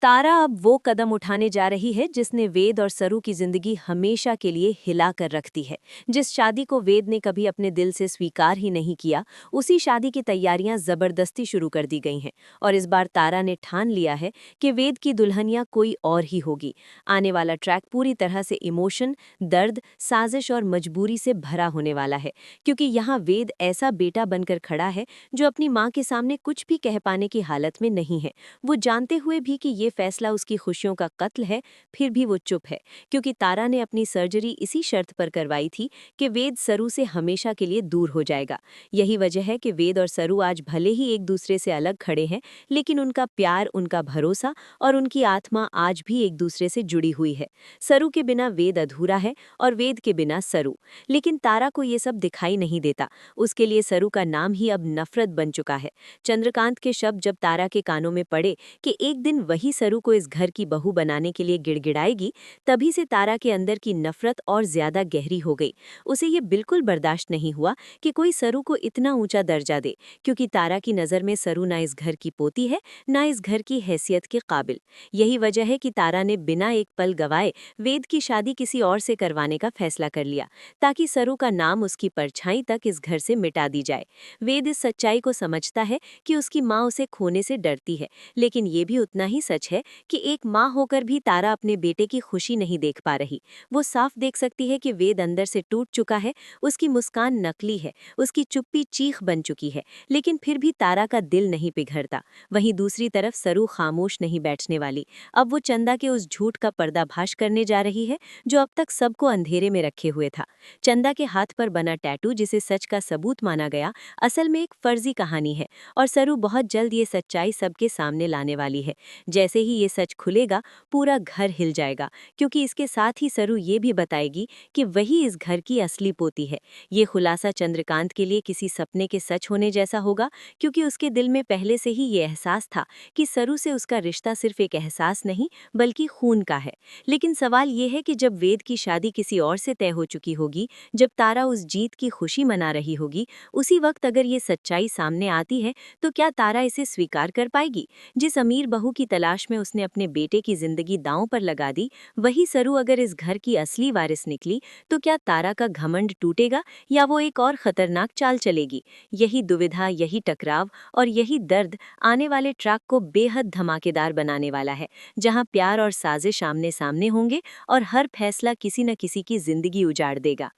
तारा अब वो कदम उठाने जा रही है जिसने वेद और सरू की जिंदगी हमेशा के लिए हिला कर रख दी है। जिस शादी को वेद ने कभी अपने दिल से स्वीकार ही नहीं किया, उसी शादी की तैयारियां जबरदस्ती शुरू कर दी गई हैं। और इस बार तारा ने ठान लिया है कि वेद की दुल्हनिया कोई और ही होगी। आने वाला ट्रैक पूरी तरह से इमोशन, दर्द, साजिश और मजबूरी से भरा होने वाला है, क्योंकि यहाँ वेद ऐसा बेटा बनकर खड़ा है जो अपनी माँ के सामने कुछ भी कह पाने की हालत में नहीं है। वो जानते हुए भी कि ये फैसला उसकी खुशियों का कत्ल है, फिर भी वो चुप है, क्योंकि तारा ने अपनी सर्जरी इसी शर्त पर करवाई थी कि वेद सरू से हमेशा के लिए दूर हो जाएगा। यही वजह है कि वेद और सरू आज भले ही एक दूसरे से अलग खड़े हैं, लेकिन उनका प्यार, उनका भरोसा और उनकी आत्मा आज भी एक दूसरे से जुड़ी हुई है। सरू के बिना वेद अधूरा है और वेद के बिना सरू। लेकिन तारा को ये सब दिखाई नहीं देता। उसके लिए सरू का नाम ही अब नफरत बन चुका है। चंद्रकांत के शब्द जब तारा के कानों में पड़े कि एक दिन वही सरू को इस घर की बहू बनाने के लिए गिड़गिड़ाएगी, तभी से तारा के अंदर की नफरत और ज्यादा गहरी हो गई। उसे ये बिल्कुल बर्दाश्त नहीं हुआ कि कोई सरू को इतना ऊंचा दर्जा दे, क्योंकि तारा की नज़र में सरू ना इस घर की पोती है, ना इस घर की हैसियत के काबिल। यही वजह है कि तारा ने बिना एक पल गवाए वेद की शादी किसी और से करवाने का फैसला कर लिया, ताकि सरू का नाम, उसकी परछाई तक इस घर से मिटा दी जाए। वेद इस सच्चाई को समझता है कि उसकी माँ उसे खोने से डरती है, लेकिन ये भी उतना ही सच है कि एक माँ होकर भी तारा अपने बेटे की खुशी नहीं देख पा रही। वो साफ देख सकती है कि वेद अंदर से टूट चुका है, उसकी मुस्कान नकली है, उसकी चुप्पी चीख बन चुकी है, लेकिन फिर भी तारा का दिल नहीं पिघलता। वहीं दूसरी तरफ सरू खामोश नहीं बैठने वाली। अब वो चंदा के उस झूठ का पर्दाफाश करने जा रही है जो अब तक सबको अंधेरे में रखे हुए था। चंदा के हाथ पर बना टैटू, जिसे सच का सबूत माना गया, असल में एक फर्जी कहानी है और सरू बहुत जल्द ये सच्चाई सबके सामने लाने वाली है। जैसे ही ये सच खुलेगा, पूरा घर हिल जाएगा, क्योंकि इसके साथ ही सरू ये भी बताएगी कि वही इस घर की असली पोती है। ये खुलासा चंद्रकांत के लिए किसी सपने के सच होने जैसा होगा, क्योंकि उसके दिल में पहले से ही ये एहसास था कि सरू से उसका रिश्ता सिर्फ एक एहसास नहीं, बल्कि खून का है। लेकिन सवाल ये है कि जब वेद की शादी किसी और से तय हो चुकी होगी, जब तारा उस जीत की खुशी मना रही होगी, उसी वक्त अगर ये सच्चाई सामने आती है, तो क्या तारा इसे स्वीकार कर पाएगी? जिस अमीर बहू की तलाश में उसने अपने बेटे की जिंदगी दांव पर लगा दी, वही सरू अगर इस घर की असली वारिस निकली, तो क्या तारा का घमंड टूटेगा या वो एक और खतरनाक चाल चलेगी? यही दुविधा, यही टकराव और यही दर्द आने वाले ट्रैक को बेहद धमाकेदार बनाने वाला है, जहां प्यार और साजिश आमने सामने होंगे और हर फैसला किसी न किसी की जिंदगी उजाड़ देगा।